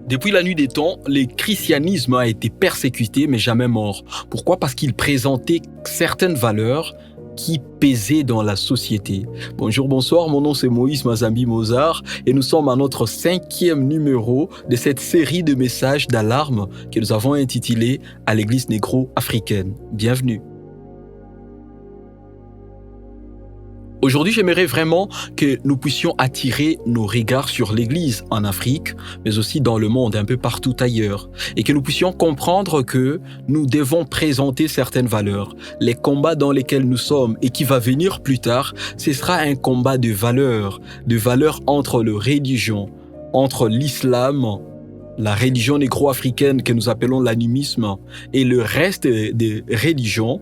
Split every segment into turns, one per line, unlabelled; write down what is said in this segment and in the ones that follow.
Depuis la nuit des temps, le christianisme a été persécuté mais jamais mort. Pourquoi? Parce qu'il présentait certaines valeurs qui pesaient dans la société. Bonjour, bonsoir, mon nom c'est Moïse Mazambi Mozart et nous sommes à notre 5e numéro de cette série de messages d'alarme que nous avons intitulé à l'église négro-africaine. Bienvenue. Aujourd'hui, j'aimerais vraiment que nous puissions attirer nos regards sur l'Église en Afrique, mais aussi dans le monde, un peu partout ailleurs, et que nous puissions comprendre que nous devons présenter certaines valeurs. Les combats dans lesquels nous sommes et qui va venir plus tard, ce sera un combat de valeurs entre les religions, entre l'islam, la religion négro-africaine que nous appelons l'animisme, et le reste des religions,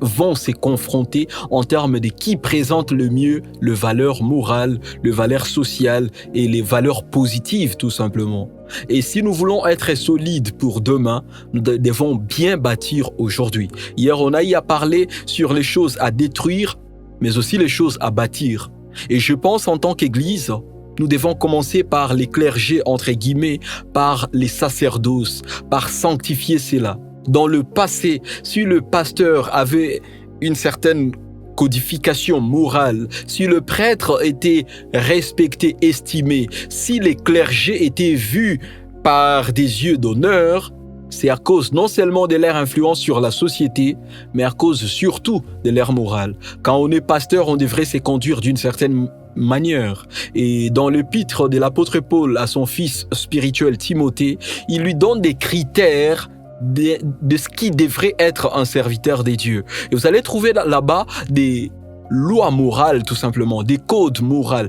vont se confronter en termes de qui présente le mieux les valeurs morales, les valeurs sociales et les valeurs positives tout simplement. Et si nous voulons être solides pour demain, nous devons bien bâtir aujourd'hui. Hier, on a eu à parler sur les choses à détruire, mais aussi les choses à bâtir. Et je pense en tant qu'Église, nous devons commencer par les clergés, entre guillemets, par les sacerdoces, par sanctifier cela. Dans le passé, si le pasteur avait une certaine codification morale, si le prêtre était respecté, estimé, si les clergés étaient vus par des yeux d'honneur, c'est à cause non seulement de leur influence sur la société, mais à cause surtout de leur morale. Quand on est pasteur, on devrait se conduire d'une certaine manière. Et dans l'épître de l'apôtre Paul à son fils spirituel Timothée, il lui donne des critères de ce qui devrait être un serviteur des dieux. Et vous allez trouver là-bas des lois morales, tout simplement, des codes moraux.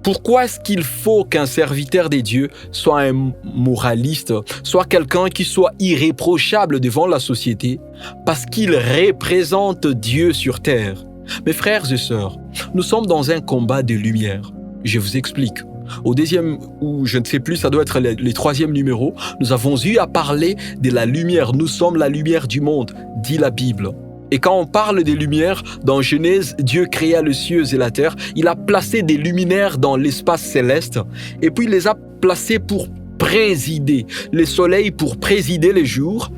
Pourquoi est-ce qu'il faut qu'un serviteur des dieux soit un moraliste, soit quelqu'un qui soit irréprochable devant la société? Parce qu'il représente Dieu sur terre. Mes frères et sœurs, nous sommes dans un combat de lumière. Je vous explique. Au deuxième, ou je ne sais plus, ça doit être le 3e numéro, nous avons eu à parler de la lumière. Nous sommes la lumière du monde, dit la Bible. Et quand on parle des lumières, dans Genèse, Dieu créa les cieux et la terre. Il a placé des luminaires dans l'espace céleste et puis il les a placés pour présider. Le soleil pour présider les jours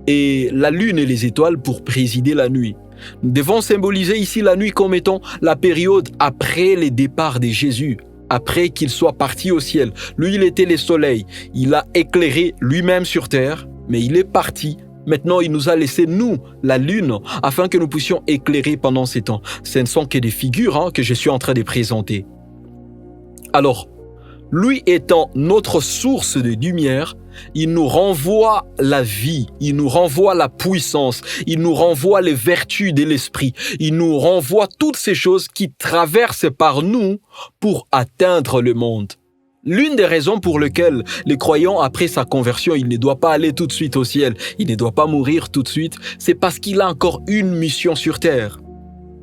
et la lune et les étoiles pour présider la nuit. Nous devons symboliser ici la nuit comme étant la période après le départ de Jésus. Après qu'il soit parti au ciel. Lui, il était le soleil. Il a éclairé lui-même sur terre, mais il est parti. Maintenant, il nous a laissé, nous, la lune, afin que nous puissions éclairer pendant ces temps. Ce ne sont que des figures que je suis en train de présenter. Alors, lui étant notre source de lumière, il nous renvoie la vie, il nous renvoie la puissance, il nous renvoie les vertus de l'esprit, il nous renvoie toutes ces choses qui traversent par nous pour atteindre le monde. L'une des raisons pour lesquelles les croyants, après sa conversion, il ne doit pas aller tout de suite au ciel, il ne doit pas mourir tout de suite, c'est parce qu'il a encore une mission sur terre.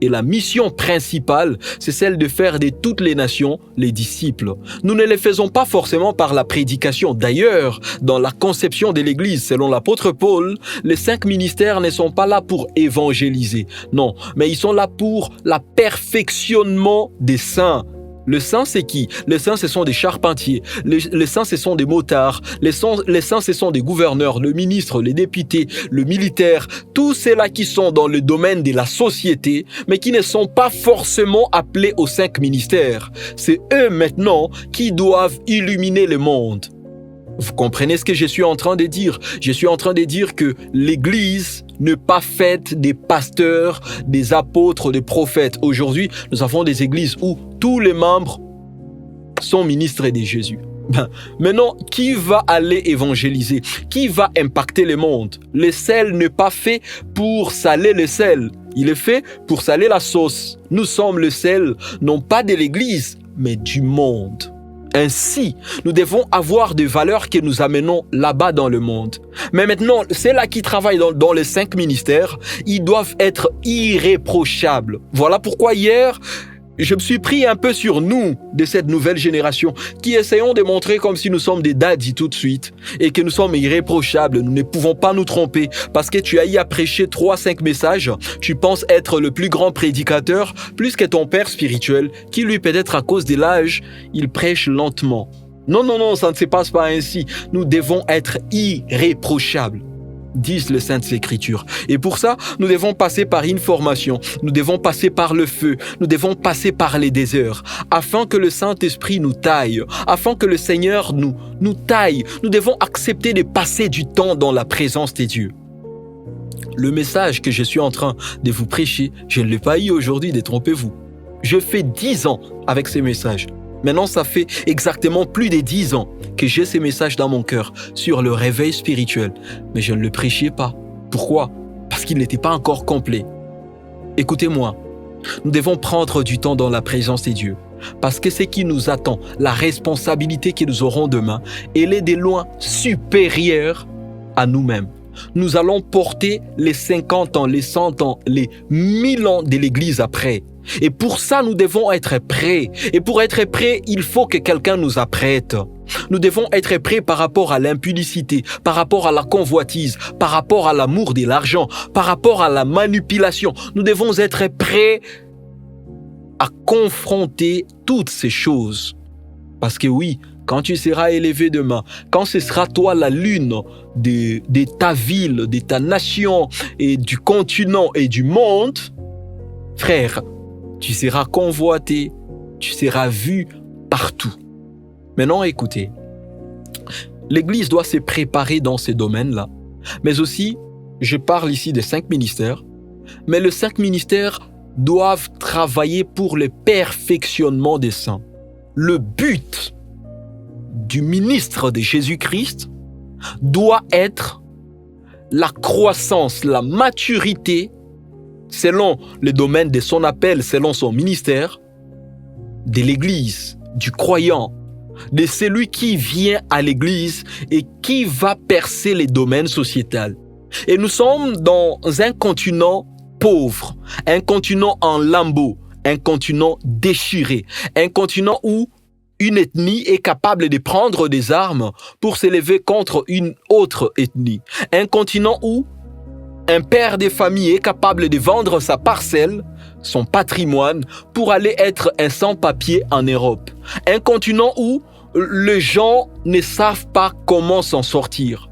Et la mission principale, c'est celle de faire de toutes les nations les disciples. Nous ne les faisons pas forcément par la prédication. D'ailleurs, dans la conception de l'Église, selon l'apôtre Paul, les 5 ministères ne sont pas là pour évangéliser. Non, mais ils sont là pour le perfectionnement des saints. Le saint, c'est qui? Les saints, ce sont des charpentiers. Les saints, ce sont des motards. Les saints, ce sont des gouverneurs, le ministre, les députés, le militaire. Tous ceux-là qui sont dans le domaine de la société, mais qui ne sont pas forcément appelés aux 5 ministères. C'est eux maintenant qui doivent illuminer le monde. Vous comprenez ce que je suis en train de dire? Je suis en train de dire que l'Église n'est pas faite des pasteurs, des apôtres, des prophètes. Aujourd'hui, nous avons des églises où tous les membres sont ministres de Jésus. Maintenant, qui va aller évangéliser? Qui va impacter le monde? Le sel n'est pas fait pour saler le sel. Il est fait pour saler la sauce. Nous sommes le sel, non pas de l'Église, mais du monde. Ainsi, nous devons avoir des valeurs que nous amenons là-bas dans le monde. Mais maintenant, ceux-là qui travaillent dans les 5 ministères, ils doivent être irréprochables. Voilà pourquoi hier, je me suis pris un peu sur nous de cette nouvelle génération qui essayons de montrer comme si nous sommes des daddies tout de suite et que nous sommes irréprochables, nous ne pouvons pas nous tromper parce que tu as eu à prêcher 3-5 messages, tu penses être le plus grand prédicateur plus que ton père spirituel qui lui peut-être à cause de l'âge, il prêche lentement. Non, non, non, ça ne se passe pas ainsi. Nous devons être irréprochables, disent les Saintes Écritures. Et pour ça, nous devons passer par une formation, nous devons passer par le feu, nous devons passer par les déserts, afin que le Saint-Esprit nous taille, afin que le Seigneur nous taille. Nous devons accepter de passer du temps dans la présence de Dieu. Le message que je suis en train de vous prêcher, je ne l'ai pas eu aujourd'hui, détrompez-vous. Je fais 10 ans avec ces messages. Maintenant, ça fait exactement plus de 10 ans que j'ai ces messages dans mon cœur sur le réveil spirituel. Mais je ne le prêchais pas. Pourquoi? Parce qu'il n'était pas encore complet. Écoutez-moi, nous devons prendre du temps dans la présence de Dieu. Parce que ce qui nous attend, la responsabilité que nous aurons demain, elle est de loin supérieure à nous-mêmes. Nous allons porter les 50 ans, les 100 ans, les 1000 ans de l'Église après. Et pour ça, nous devons être prêts. Et pour être prêts, il faut que quelqu'un nous apprête. Nous devons être prêts par rapport à l'impudicité, par rapport à la convoitise, par rapport à l'amour de l'argent, par rapport à la manipulation. Nous devons être prêts à confronter toutes ces choses. Parce que oui, quand tu seras élevé demain, quand ce sera toi la lune de ta ville, de ta nation et du continent et du monde, frère, tu seras convoité, tu seras vu partout. Maintenant, écoutez, l'Église doit se préparer dans ces domaines-là. Mais aussi, je parle ici des 5 ministères, mais les 5 ministères doivent travailler pour le perfectionnement des saints. Le but du ministre de Jésus-Christ doit être la croissance, la maturité, selon le domaine de son appel, selon son ministère, de l'Église, du croyant, de celui qui vient à l'Église et qui va percer les domaines sociétals. Et nous sommes dans un continent pauvre, un continent en lambeaux, un continent déchiré, un continent où une ethnie est capable de prendre des armes pour s'élever contre une autre ethnie. Un continent où un père de famille est capable de vendre sa parcelle, son patrimoine, pour aller être un sans-papier en Europe. Un continent où les gens ne savent pas comment s'en sortir.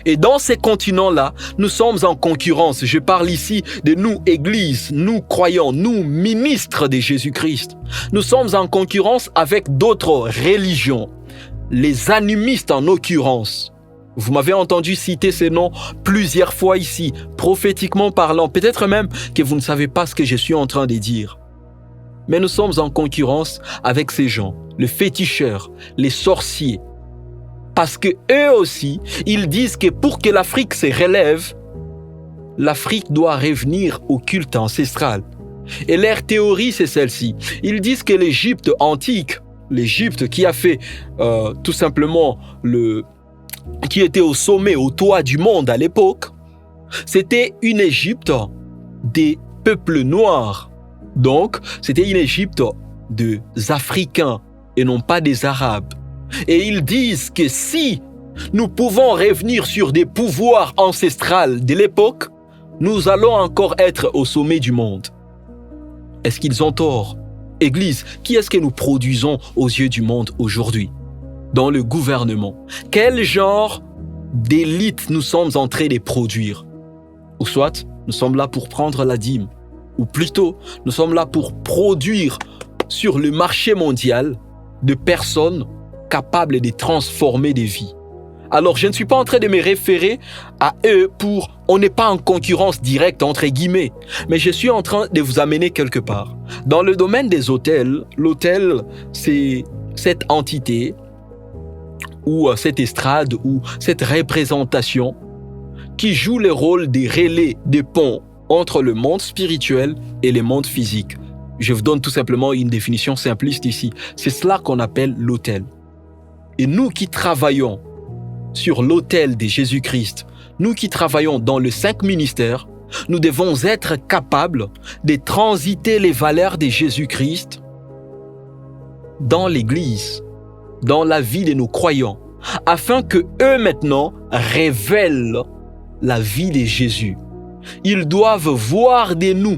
Et dans ces continents-là, nous sommes en concurrence. Je parle ici de nous, Église, nous croyants, nous, ministres de Jésus-Christ. Nous sommes en concurrence avec d'autres religions, les animistes en l'occurrence. Vous m'avez entendu citer ces noms plusieurs fois ici, prophétiquement parlant. Peut-être même que vous ne savez pas ce que je suis en train de dire. Mais nous sommes en concurrence avec ces gens, les féticheurs, les sorciers. Parce que eux aussi, ils disent que pour que l'Afrique se relève, l'Afrique doit revenir au culte ancestral. Et leur théorie, c'est celle-ci. Ils disent que l'Égypte antique, l'Égypte qui a fait tout simplement qui était au sommet, au toit du monde à l'époque, c'était une Égypte des peuples noirs. Donc, c'était une Égypte des Africains et non pas des Arabes. Et ils disent que si nous pouvons revenir sur des pouvoirs ancestraux de l'époque, nous allons encore être au sommet du monde. Est-ce qu'ils ont tort? Église, qui est-ce que nous produisons aux yeux du monde aujourd'hui? Dans le gouvernement, quel genre d'élite nous sommes en train de produire? Ou soit, nous sommes là pour prendre la dîme. Ou plutôt, nous sommes là pour produire sur le marché mondial de personnes capables de transformer des vies. Alors, je ne suis pas en train de me référer à eux on n'est pas en concurrence directe entre guillemets, mais je suis en train de vous amener quelque part. Dans le domaine des hôtels, l'hôtel, c'est cette entité ou cette estrade ou cette représentation qui joue le rôle des relais, des ponts entre le monde spirituel et le monde physique. Je vous donne tout simplement une définition simpliste ici. C'est cela qu'on appelle l'autel. Et nous qui travaillons sur l'autel de Jésus-Christ, nous qui travaillons dans les 5 ministères, nous devons être capables de transiter les valeurs de Jésus-Christ dans l'Église, dans la vie de nos croyants, afin que eux maintenant révèlent la vie de Jésus. Ils doivent voir de nous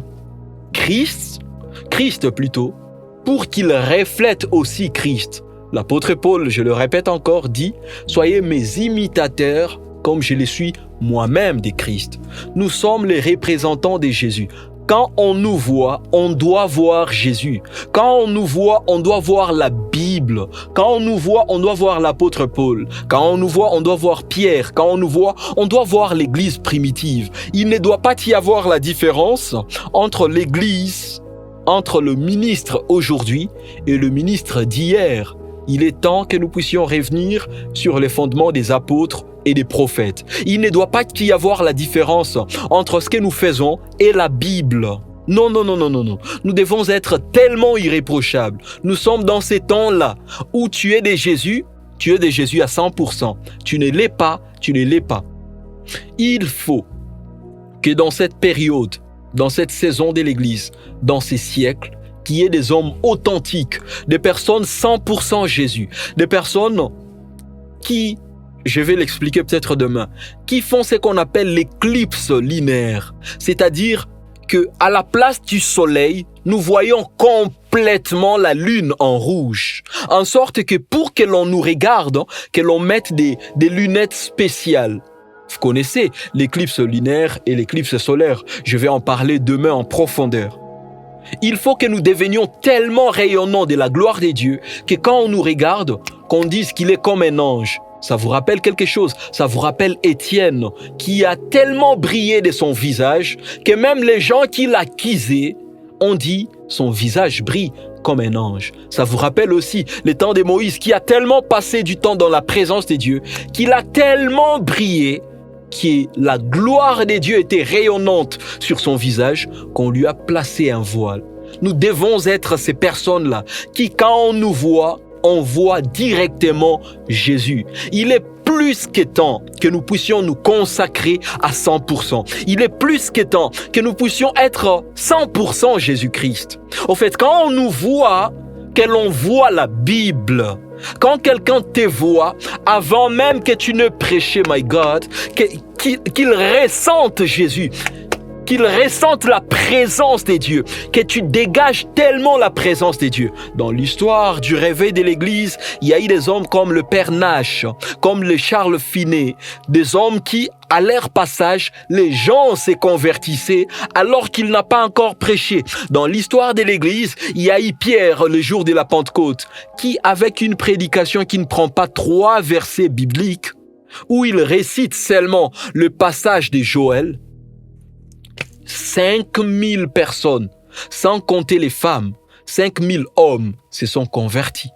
Christ plutôt, pour qu'ils reflètent aussi Christ L'apôtre Paul, je le répète encore, dit « Soyez mes imitateurs comme je le suis moi-même de Christ. » Nous sommes les représentants de Jésus. Quand on nous voit, on doit voir Jésus. Quand on nous voit, on doit voir la Bible. Quand on nous voit, on doit voir l'apôtre Paul. Quand on nous voit, on doit voir Pierre. Quand on nous voit, on doit voir l'église primitive. Il ne doit pas y avoir la différence entre l'église, entre le ministre aujourd'hui et le ministre d'hier. Il est temps que nous puissions revenir sur les fondements des apôtres et des prophètes. Il ne doit pas y avoir la différence entre ce que nous faisons et la Bible. Non. Nous devons être tellement irréprochables. Nous sommes dans ces temps-là où tu es de Jésus à 100%. Tu ne l'es pas. Il faut que dans cette période, dans cette saison de l'Église, dans ces siècles, qu'il y ait des hommes authentiques, des personnes 100% Jésus, des personnes qui, je vais l'expliquer peut-être demain, qui font ce qu'on appelle l'éclipse lunaire, c'est-à-dire que à la place du soleil, nous voyons complètement la lune en rouge, en sorte que pour que l'on nous regarde, que l'on mette des lunettes spéciales. Vous connaissez l'éclipse lunaire et l'éclipse solaire. Je vais en parler demain en profondeur. Il faut que nous devenions tellement rayonnants de la gloire de Dieu que quand on nous regarde, qu'on dise qu'il est comme un ange. Ça vous rappelle quelque chose? Ça vous rappelle Étienne qui a tellement brillé de son visage que même les gens qui l'accusaient ont dit son visage brille comme un ange. Ça vous rappelle aussi le temps de Moïse qui a tellement passé du temps dans la présence de Dieu qu'il a tellement brillé que la gloire de Dieu était rayonnante sur son visage qu'on lui a placé un voile. Nous devons être ces personnes-là qui, quand on nous voit, on voit directement Jésus. Il est plus que temps que nous puissions nous consacrer à 100%. Il est plus que temps que nous puissions être 100% Jésus-Christ. Au fait, quand on nous voit, que l'on voit la Bible, quand quelqu'un te voit, avant même que tu ne prêches, my God, qu'il ressente Jésus, qu'il ressente la présence de Dieu, que tu dégages tellement la présence de Dieu. Dans l'histoire du réveil de l'Église, il y a eu des hommes comme le Père Nash, comme le Charles Finet, des hommes qui, à leur passage, les gens se convertissaient alors qu'il n'a pas encore prêché. Dans l'histoire de l'Église, il y a eu Pierre le jour de la Pentecôte, qui, avec une prédication qui ne prend pas 3 versets bibliques, où il récite seulement le passage de Joël, 5000 personnes, sans compter les femmes, 5000 hommes se sont convertis.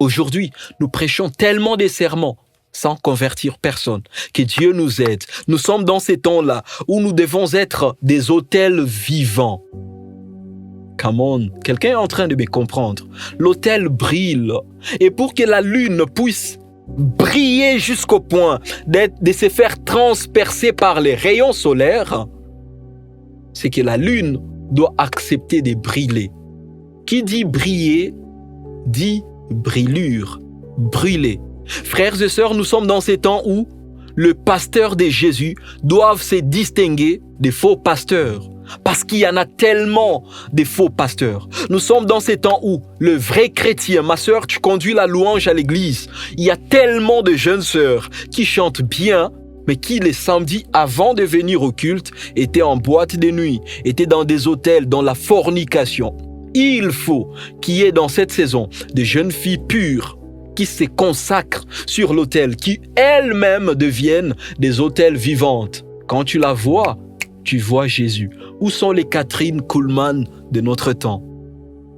Aujourd'hui, nous prêchons tellement des sermons sans convertir personne. Que Dieu nous aide. Nous sommes dans ces temps-là où nous devons être des autels vivants. Come on, quelqu'un est en train de me comprendre. L'autel brille. Et pour que la lune puisse briller jusqu'au point de se faire transpercer par les rayons solaires, c'est que la lune doit accepter de briller. Qui dit briller, dit brûlure, brûler. Frères et sœurs, nous sommes dans ces temps où le pasteur de Jésus doit se distinguer des faux pasteurs. Parce qu'il y en a tellement de faux pasteurs. Nous sommes dans ces temps où le vrai chrétien, ma sœur, tu conduis la louange à l'église. Il y a tellement de jeunes sœurs qui chantent bien, mais qui les samedis, avant de venir au culte, étaient en boîte de nuit, étaient dans des hôtels, dans la fornication. Il faut qu'il y ait dans cette saison des jeunes filles pures qui se consacrent sur l'autel, qui elles-mêmes deviennent des autels vivantes. Quand tu la vois, tu vois Jésus. Où sont les Catherine Kuhlman de notre temps?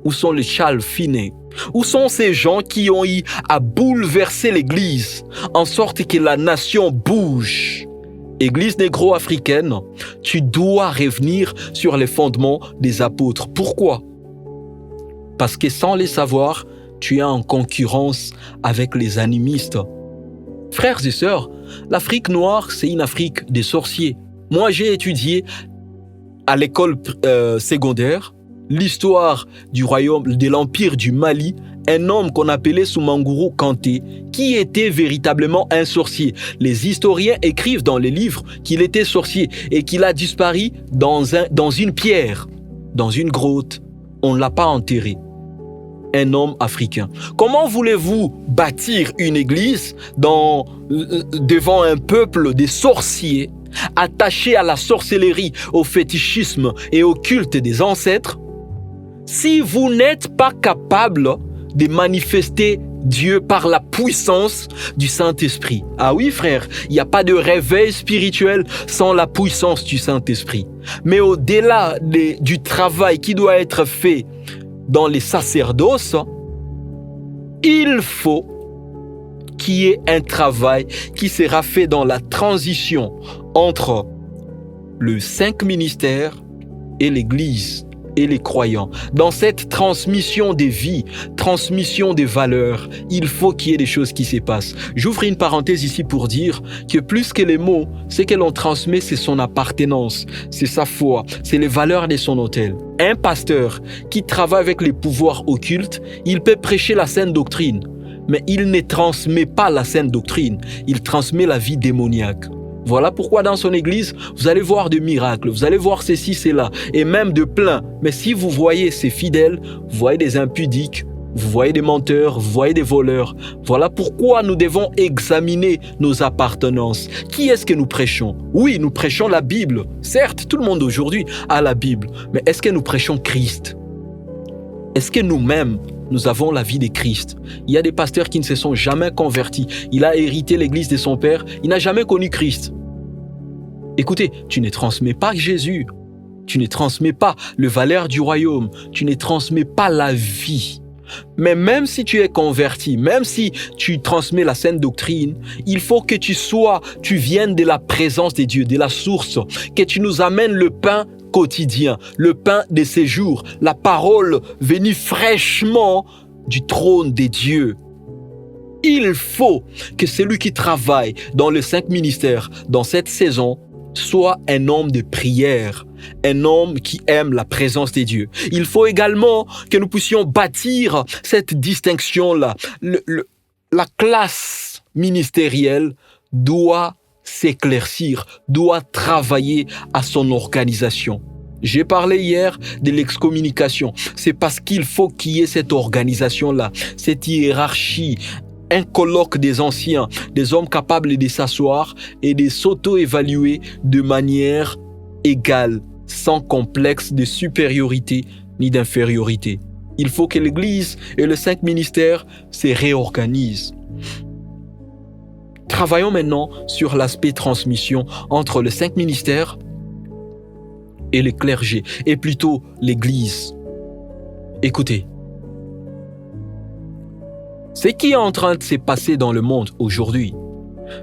Où sont les Charles Finet? Où sont ces gens qui ont eu à bouleverser l'Église en sorte que la nation bouge? Église négro-africaine, tu dois revenir sur les fondements des apôtres. Pourquoi? Parce que sans les savoir, tu es en concurrence avec les animistes. Frères et sœurs, l'Afrique noire, c'est une Afrique des sorciers. Moi, j'ai étudié à l'école secondaire l'histoire du royaume, de l'empire du Mali, un homme qu'on appelait Soumanguru Kanté, qui était véritablement un sorcier. Les historiens écrivent dans les livres qu'il était sorcier et qu'il a disparu dans une pierre, dans une grotte. On ne l'a pas enterré. un homme africain. Comment voulez-vous bâtir une église devant un peuple de sorciers attachés à la sorcellerie, au fétichisme et au culte des ancêtres si vous n'êtes pas capable de manifester Dieu par la puissance du Saint-Esprit? Ah oui, frère, il n'y a pas de réveil spirituel sans la puissance du Saint-Esprit. Mais au-delà du travail qui doit être fait dans les sacerdoces, il faut qu'il y ait un travail qui sera fait dans la transition entre le 5 ministères et l'Église et les croyants. Dans cette transmission des vies, transmission des valeurs, il faut qu'il y ait des choses qui se passent. J'ouvre une parenthèse ici pour dire que plus que les mots, ce que l'on transmet, c'est son appartenance, c'est sa foi, c'est les valeurs de son autel. Un pasteur qui travaille avec les pouvoirs occultes, il peut prêcher la saine doctrine, mais il ne transmet pas la saine doctrine, il transmet la vie démoniaque. Voilà pourquoi dans son église, vous allez voir des miracles, vous allez voir ceci, cela, et même de plein. Mais si vous voyez ces fidèles, vous voyez des impudiques, vous voyez des menteurs, vous voyez des voleurs. Voilà pourquoi nous devons examiner nos appartenances. Qui est-ce que nous prêchons? Oui, nous prêchons la Bible. Certes, tout le monde aujourd'hui a la Bible. Mais est-ce que nous prêchons Christ? Est-ce que nous-mêmes, nous avons la vie de Christ? Il y a des pasteurs qui ne se sont jamais convertis. Il a hérité l'église de son père. Il n'a jamais connu Christ. Écoutez, tu ne transmets pas Jésus. Tu ne transmets pas le valeur du royaume. Tu ne transmets pas la vie. Mais même si tu es converti, même si tu transmets la saine doctrine, il faut que tu viennes de la présence de Dieu, de la source, que tu nous amènes le pain quotidien, le pain de ces jours, la parole venue fraîchement du trône de Dieu. Il faut que celui qui travaille dans les 5 ministères, dans cette saison, soit un homme de prière, un homme qui aime la présence de Dieu. Il faut également que nous puissions bâtir cette distinction-là. La classe ministérielle doit s'éclaircir, doit travailler à son organisation. J'ai parlé hier de l'excommunication. C'est parce qu'il faut qu'il y ait cette organisation-là, cette hiérarchie, un colloque des anciens, des hommes capables de s'asseoir et de s'auto-évaluer de manière égale, sans complexe de supériorité ni d'infériorité. Il faut que l'Église et les 5 ministères se réorganisent. Travaillons maintenant sur l'aspect transmission entre les 5 ministères et le clergé, et plutôt l'Église. Écoutez, ce qui est en train de se passer dans le monde aujourd'hui,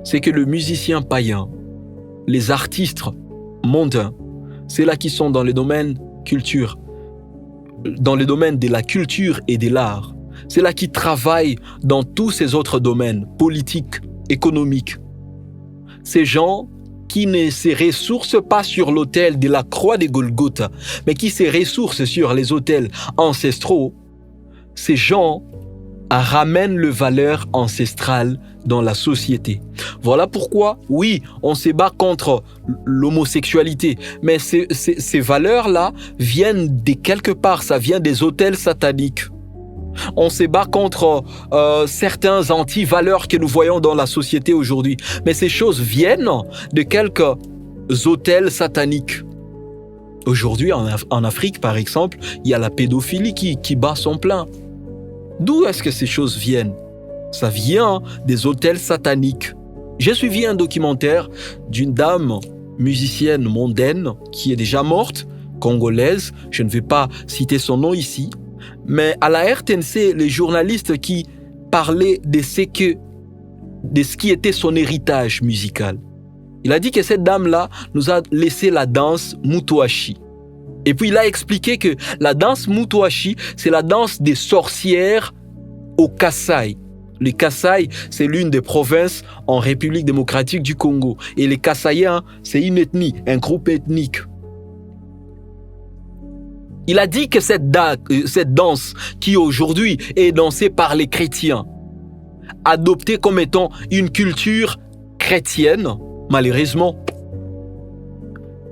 c'est que le musicien païen, les artistes mondains, ceux-là qui sont dans le domaine culture, dans le domaine de la culture et de l'art, ceux-là qui travaillent dans tous ces autres domaines, politiques, économiques, ces gens qui ne se ressourcent pas sur l'autel de la croix de Golgotha, mais qui se ressourcent sur les autels ancestraux, ces gens ramènent le valeur ancestrale dans la société. Voilà pourquoi, oui, on se bat contre l'homosexualité, mais ces valeurs-là viennent de quelque part, ça vient des autels sataniques. On se bat contre certains anti-valeurs que nous voyons dans la société aujourd'hui, mais ces choses viennent de quelques autels sataniques. Aujourd'hui, en Afrique, par exemple, il y a la pédophilie qui bat son plein. D'où est-ce que ces choses viennent? Ça vient des autels sataniques. J'ai suivi un documentaire d'une dame musicienne mondaine qui est déjà morte, congolaise, je ne vais pas citer son nom ici, mais à la RTNC, les journalistes qui parlaient de ce qui était son héritage musical. Il a dit que cette dame-là nous a laissé la danse Mutuashi. Et puis il a expliqué que la danse Mutuashi, c'est la danse des sorcières au Kasaï. Le Kasaï, c'est l'une des provinces en République démocratique du Congo. Et les Kasaïens, c'est une ethnie, un groupe ethnique. Il a dit que cette danse qui aujourd'hui est dansée par les chrétiens, adoptée comme étant une culture chrétienne, malheureusement,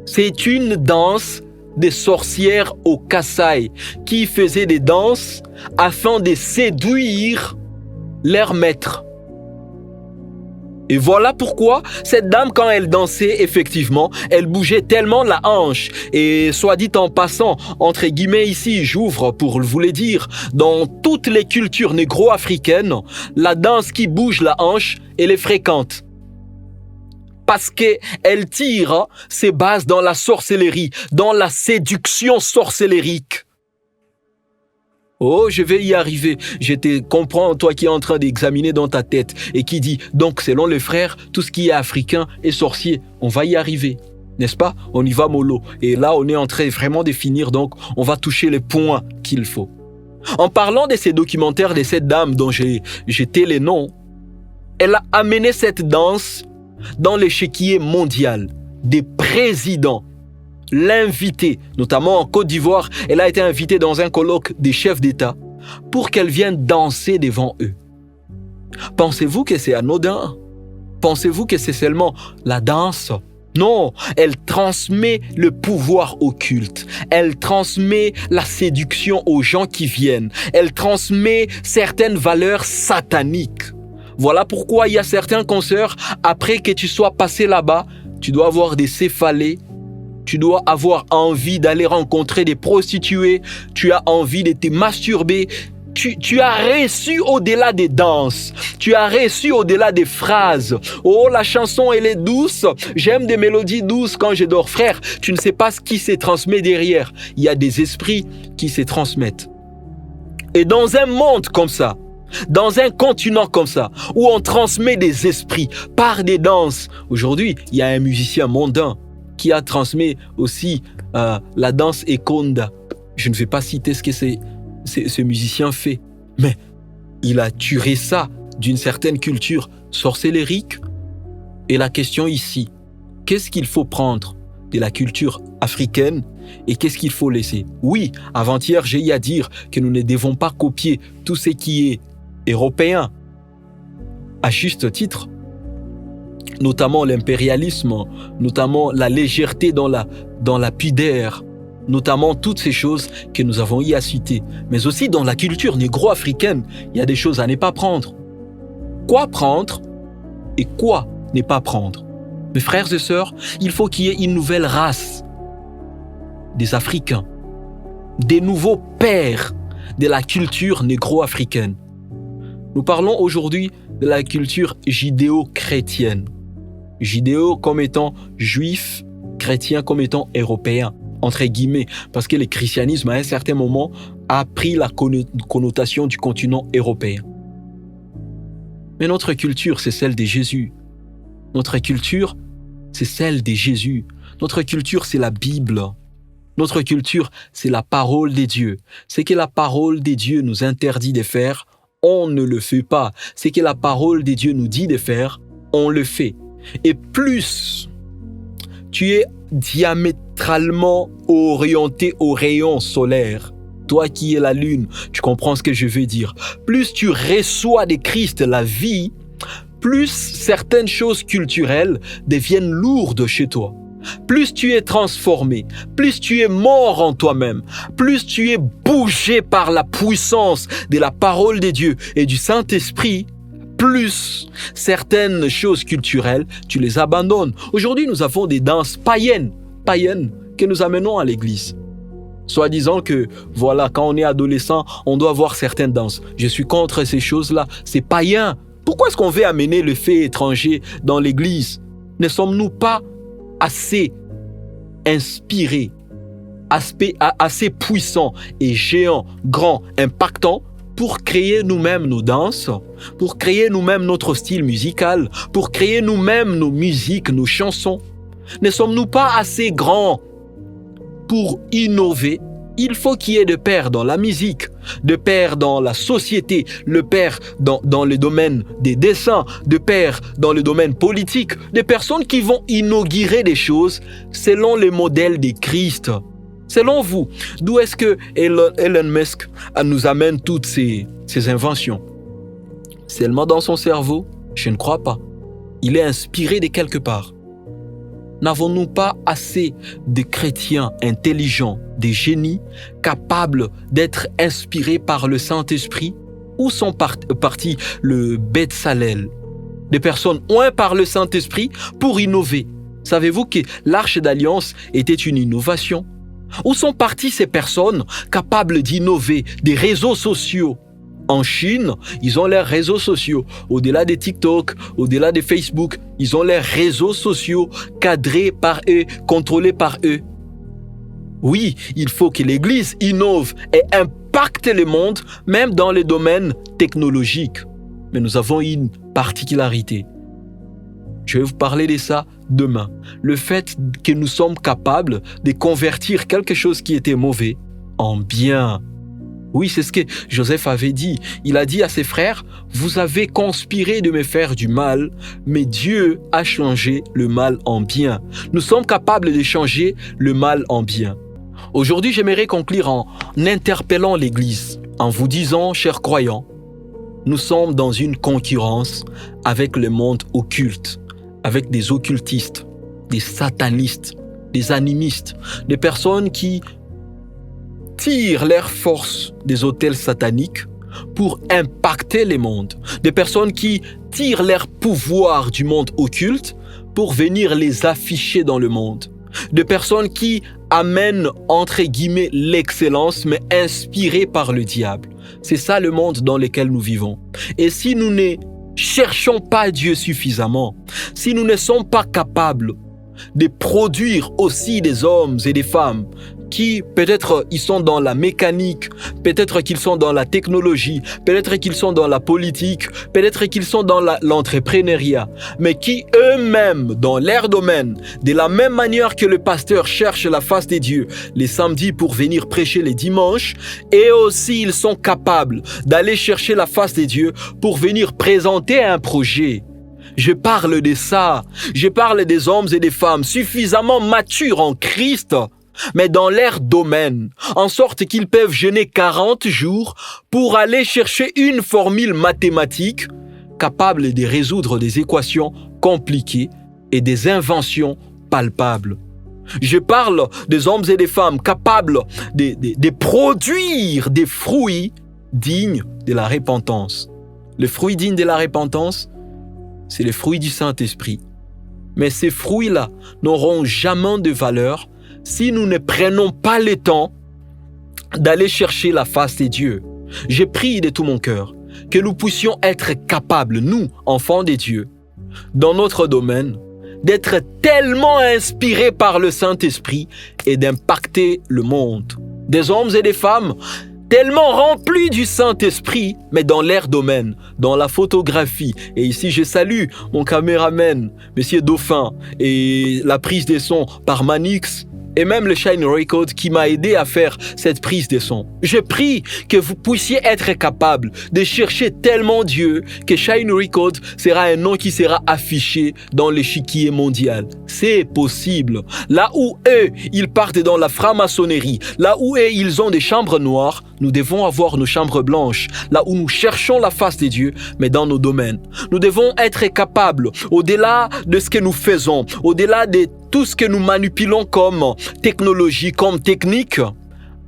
c'est une danse des sorcières au Kasaï qui faisaient des danses afin de séduire leur maître. Et voilà pourquoi cette dame, quand elle dansait, effectivement, elle bougeait tellement la hanche. Et soit dit en passant, entre guillemets ici, j'ouvre pour vous le dire, dans toutes les cultures négro-africaines, la danse qui bouge la hanche, elle est fréquente. Parce qu'elle tire ses bases dans la sorcellerie, dans la séduction sorcellérique. Oh, je vais y arriver. Je te comprends, toi qui es en train d'examiner dans ta tête et qui dit, donc selon les frères, tout ce qui est africain est sorcier. On va y arriver, n'est-ce pas? On y va mollo. Et là, on est en train vraiment de finir, donc on va toucher les points qu'il faut. En parlant de ces documentaires de cette dame dont j'ai jeté les noms, elle a amené cette danse dans l'échiquier mondial des présidents. L'inviter, notamment en Côte d'Ivoire, elle a été invitée dans un colloque des chefs d'État pour qu'elle vienne danser devant eux. Pensez-vous que c'est anodin? Pensez-vous que c'est seulement la danse? Non, elle transmet le pouvoir occulte. Elle transmet la séduction aux gens qui viennent. Elle transmet certaines valeurs sataniques. Voilà pourquoi il y a certains concerts, après que tu sois passé là-bas, tu dois avoir des céphalées. Tu dois avoir envie d'aller rencontrer des prostituées. Tu as envie de te masturber. Tu as reçu au-delà des danses. Tu as reçu au-delà des phrases. Oh, la chanson, elle est douce. J'aime des mélodies douces quand je dors. Frère, tu ne sais pas ce qui se transmet derrière. Il y a des esprits qui se transmettent. Et dans un monde comme ça, dans un continent comme ça, où on transmet des esprits par des danses. Aujourd'hui, il y a un musicien mondain qui a transmis aussi la danse Ekonda. Je ne vais pas citer ce que ce musicien fait, mais il a tiré ça d'une certaine culture sorcellérique. Et la question ici, qu'est-ce qu'il faut prendre de la culture africaine et qu'est-ce qu'il faut laisser? Oui, avant-hier, j'ai eu à dire que nous ne devons pas copier tout ce qui est européen, à juste titre, notamment l'impérialisme, notamment la légèreté dans la pudeur, notamment toutes ces choses que nous avons eu à citer. Mais aussi dans la culture négro-africaine, il y a des choses à ne pas prendre. Quoi prendre et quoi ne pas prendre? Mes frères et sœurs, il faut qu'il y ait une nouvelle race des Africains, des nouveaux pères de la culture négro-africaine. Nous parlons aujourd'hui de la culture judéo-chrétienne. Judéo comme étant juif, chrétien comme étant européen, entre guillemets, parce que le christianisme à un certain moment a pris la connotation du continent européen. Mais notre culture, c'est celle de Jésus. Notre culture, c'est celle de Jésus. Notre culture, c'est la Bible. Notre culture, c'est la parole de Dieu. Ce que la parole de Dieu nous interdit de faire, on ne le fait pas. Ce que la parole de Dieu nous dit de faire, on le fait. Et plus tu es diamétralement orienté au rayon solaire, toi qui es la lune, tu comprends ce que je veux dire. Plus tu reçois de Christ la vie, plus certaines choses culturelles deviennent lourdes chez toi. Plus tu es transformé, plus tu es mort en toi-même, plus tu es bougé par la puissance de la parole de Dieu et du Saint-Esprit, plus certaines choses culturelles, tu les abandonnes. Aujourd'hui, nous avons des danses païennes que nous amenons à l'église. Soit disant que, voilà, quand on est adolescent, on doit voir certaines danses. Je suis contre ces choses-là, c'est païen. Pourquoi est-ce qu'on veut amener le fait étranger dans l'église? Ne sommes-nous pas assez inspirés, assez puissants et géants, grands, impactants pour créer nous-mêmes nos danses, pour créer nous-mêmes notre style musical, pour créer nous-mêmes nos musiques, nos chansons? Ne sommes-nous pas assez grands pour innover? Il faut qu'il y ait de pairs dans la musique, de pairs dans la société, le père dans le domaine des dessins, de pairs dans le domaine politique, des personnes qui vont inaugurer des choses selon les modèles de Christ. Selon vous, d'où est-ce que Elon Musk nous amène toutes ces inventions? Seulement dans son cerveau? Je ne crois pas. Il est inspiré de quelque part. N'avons-nous pas assez de chrétiens intelligents, des génies, capables d'être inspirés par le Saint-Esprit? Où sont partis le Bétzalel? Des personnes oint par le Saint-Esprit pour innover. Savez-vous que l'Arche d'Alliance était une innovation? Où sont parties ces personnes capables d'innover des réseaux sociaux? En Chine, ils ont leurs réseaux sociaux. Au-delà des TikTok, au-delà de Facebook, ils ont leurs réseaux sociaux cadrés par eux, contrôlés par eux. Oui, il faut que l'Église innove et impacte le monde, même dans les domaines technologiques. Mais nous avons une particularité. Je vais vous parler de ça demain. Le fait que nous sommes capables de convertir quelque chose qui était mauvais en bien. Oui, c'est ce que Joseph avait dit. Il a dit à ses frères, « Vous avez conspiré de me faire du mal, mais Dieu a changé le mal en bien. » Nous sommes capables de changer le mal en bien. Aujourd'hui, j'aimerais conclure en interpellant l'Église, en vous disant, chers croyants, nous sommes dans une concurrence avec le monde occulte, avec des occultistes, des satanistes, des animistes, des personnes qui tirent leur force des autels sataniques pour impacter les mondes. Des personnes qui tirent leur pouvoir du monde occulte pour venir les afficher dans le monde. Des personnes qui amènent, entre guillemets, l'excellence, mais inspirées par le diable. C'est ça le monde dans lequel nous vivons. Et si nous ne cherchons pas Dieu suffisamment, si nous ne sommes pas capables de produire aussi des hommes et des femmes qui peut-être ils sont dans la mécanique, peut-être qu'ils sont dans la technologie, peut-être qu'ils sont dans la politique, peut-être qu'ils sont dans l'entrepreneuriat, mais qui eux-mêmes, dans leur domaine, de la même manière que le pasteur cherche la face de Dieu les samedis pour venir prêcher les dimanches, et aussi ils sont capables d'aller chercher la face de Dieu pour venir présenter un projet. Je parle de ça, je parle des hommes et des femmes suffisamment matures en Christ, mais dans leur domaine, en sorte qu'ils peuvent jeûner 40 jours pour aller chercher une formule mathématique capable de résoudre des équations compliquées et des inventions palpables. Je parle des hommes et des femmes capables de produire des fruits dignes de la repentance. Le fruit digne de la repentance, c'est le fruit du Saint-Esprit. Mais ces fruits-là n'auront jamais de valeur si nous ne prenons pas le temps d'aller chercher la face de Dieu. Je prie de tout mon cœur que nous puissions être capables, nous, enfants de Dieu, dans notre domaine, d'être tellement inspirés par le Saint-Esprit et d'impacter le monde. Des hommes et des femmes tellement remplis du Saint-Esprit, mais dans leur domaine, dans la photographie. Et ici, je salue mon caméraman, Monsieur Dauphin, et la prise de son par Manix, et même le Shine Record qui m'a aidé à faire cette prise de son. Je prie que vous puissiez être capable de chercher tellement Dieu que Shine Record sera un nom qui sera affiché dans l'échiquier mondial. C'est possible. Là où eux, ils partent dans la franc-maçonnerie, là où eux, ils ont des chambres noires, nous devons avoir nos chambres blanches, là où nous cherchons la face de Dieu, mais dans nos domaines. Nous devons être capables, au-delà de ce que nous faisons, au-delà de tout ce que nous manipulons comme technologie, comme technique,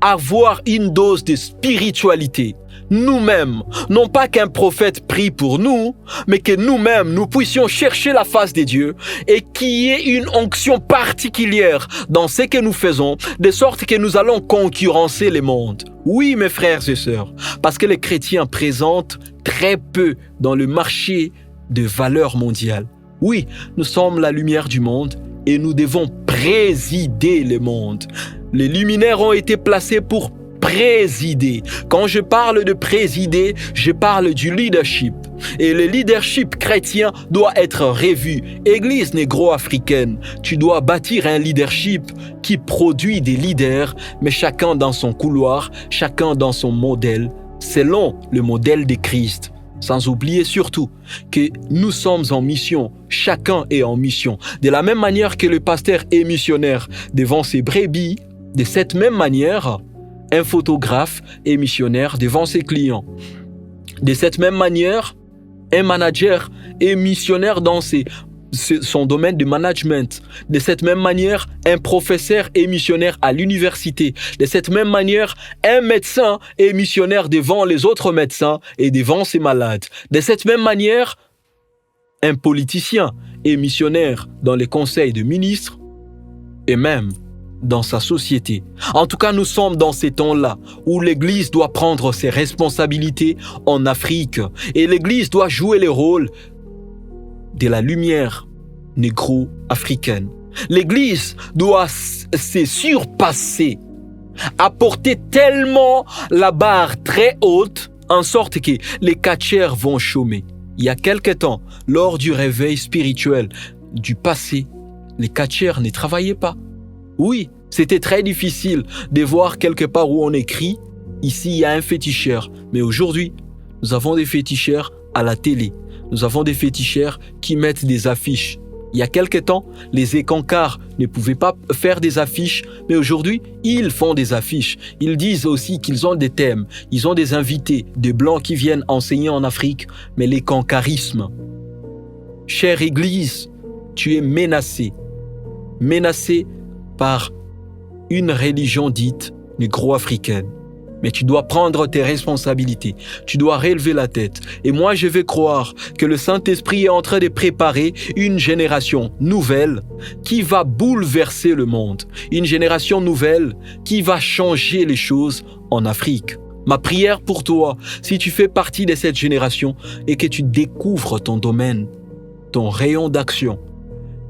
avoir une dose de spiritualité. Nous-mêmes, non pas qu'un prophète prie pour nous, mais que nous-mêmes, nous puissions chercher la face de Dieu et qu'il y ait une onction particulière dans ce que nous faisons, de sorte que nous allons concurrencer le monde. Oui, mes frères et sœurs, parce que les chrétiens présentent très peu dans le marché de valeurs mondiales. Oui, nous sommes la lumière du monde et nous devons présider le monde. Les luminaires ont été placés pour présider. Quand je parle de présider, je parle du leadership. Et le leadership chrétien doit être revu. Église négro-africaine, tu dois bâtir un leadership qui produit des leaders, mais chacun dans son couloir, chacun dans son modèle, selon le modèle de Christ. Sans oublier surtout que nous sommes en mission, chacun est en mission. De la même manière que le pasteur est missionnaire devant ses brebis, de cette même manière, un photographe est missionnaire devant ses clients. De cette même manière, un manager est missionnaire dans ses son domaine de management. De cette même manière, un professeur est missionnaire à l'université. De cette même manière, un médecin est missionnaire devant les autres médecins et devant ses malades. De cette même manière, un politicien est missionnaire dans les conseils de ministres et même dans sa société. En tout cas, nous sommes dans ces temps-là où l'Église doit prendre ses responsabilités en Afrique et l'Église doit jouer le rôle de la lumière négro-africaine. L'Église doit se surpasser, apporter tellement la barre très haute en sorte que les catcheurs vont chômer. Il y a quelque temps, lors du réveil spirituel du passé, les catcheurs ne travaillaient pas. Oui, c'était très difficile de voir quelque part où on écrit « Ici, il y a un féticheur ». Mais aujourd'hui, nous avons des féticheurs à la télé. Nous avons des féticheurs qui mettent des affiches. Il y a quelque temps, les écancars ne pouvaient pas faire des affiches, mais aujourd'hui, ils font des affiches. Ils disent aussi qu'ils ont des thèmes, ils ont des invités, des blancs qui viennent enseigner en Afrique, mais l'écancarisme. Chère Église, tu es menacée par une religion dite négro-africaine. Mais tu dois prendre tes responsabilités, tu dois relever la tête. Et moi, je vais croire que le Saint-Esprit est en train de préparer une génération nouvelle qui va bouleverser le monde. Une génération nouvelle qui va changer les choses en Afrique. Ma prière pour toi, si tu fais partie de cette génération et que tu découvres ton domaine, ton rayon d'action,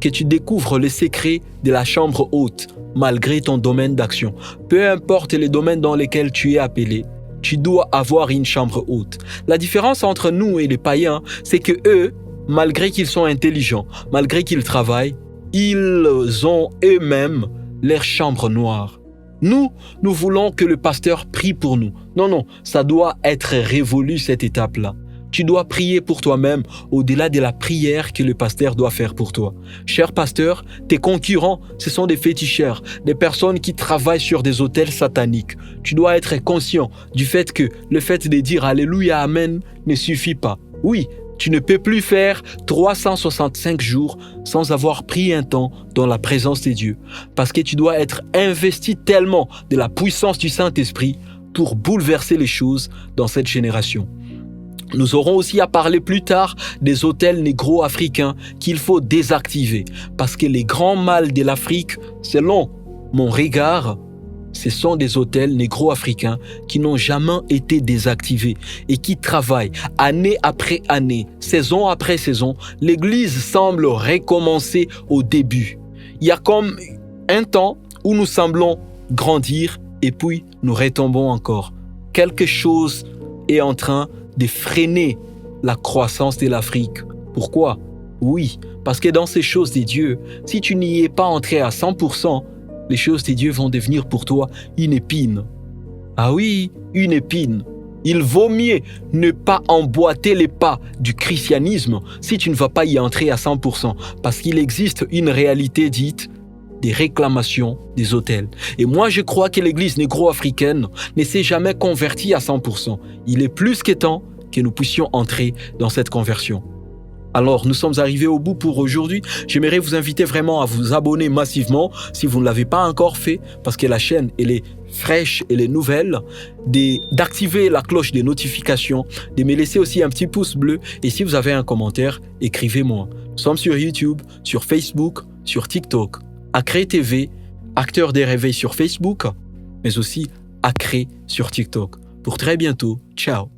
que tu découvres les secrets de la chambre haute, malgré ton domaine d'action. Peu importe les domaines dans lesquels tu es appelé, tu dois avoir une chambre haute. La différence entre nous et les païens, c'est que eux, malgré qu'ils sont intelligents, malgré qu'ils travaillent, ils ont eux-mêmes leur chambre noire. Nous voulons que le pasteur prie pour nous. Non, ça doit être révolu cette étape-là. Tu dois prier pour toi-même au-delà de la prière que le pasteur doit faire pour toi. Cher pasteur, tes concurrents, ce sont des féticheurs, des personnes qui travaillent sur des autels sataniques. Tu dois être conscient du fait que le fait de dire Alléluia, Amen ne suffit pas. Oui, tu ne peux plus faire 365 jours sans avoir pris un temps dans la présence de Dieu. Parce que tu dois être investi tellement de la puissance du Saint-Esprit pour bouleverser les choses dans cette génération. Nous aurons aussi à parler plus tard des autels négro-africains qu'il faut désactiver. Parce que les grands mâles de l'Afrique, selon mon regard, ce sont des autels négro-africains qui n'ont jamais été désactivés et qui travaillent année après année, saison après saison. L'Église semble recommencer au début. Il y a comme un temps où nous semblons grandir et puis nous retombons encore. Quelque chose est en train de freiner la croissance de l'Afrique. Pourquoi? Oui, parce que dans ces choses de Dieu, si tu n'y es pas entré à 100%, les choses de Dieu vont devenir pour toi une épine. Ah oui, une épine. Il vaut mieux ne pas emboîter les pas du christianisme si tu ne vas pas y entrer à 100%, parce qu'il existe une réalité dite des réclamations des autels. Et moi, je crois que l'Église négro-africaine ne s'est jamais convertie à 100%. Il est plus que temps que nous puissions entrer dans cette conversion. Alors, nous sommes arrivés au bout pour aujourd'hui. J'aimerais vous inviter vraiment à vous abonner massivement si vous ne l'avez pas encore fait, parce que la chaîne, elle est fraîche, elle est nouvelle, d'activer la cloche des notifications, de me laisser aussi un petit pouce bleu. Et si vous avez un commentaire, écrivez-moi. Nous sommes sur YouTube, sur Facebook, sur TikTok. Acré TV, acteur des réveils sur Facebook, mais aussi Acré sur TikTok. Pour très bientôt, ciao.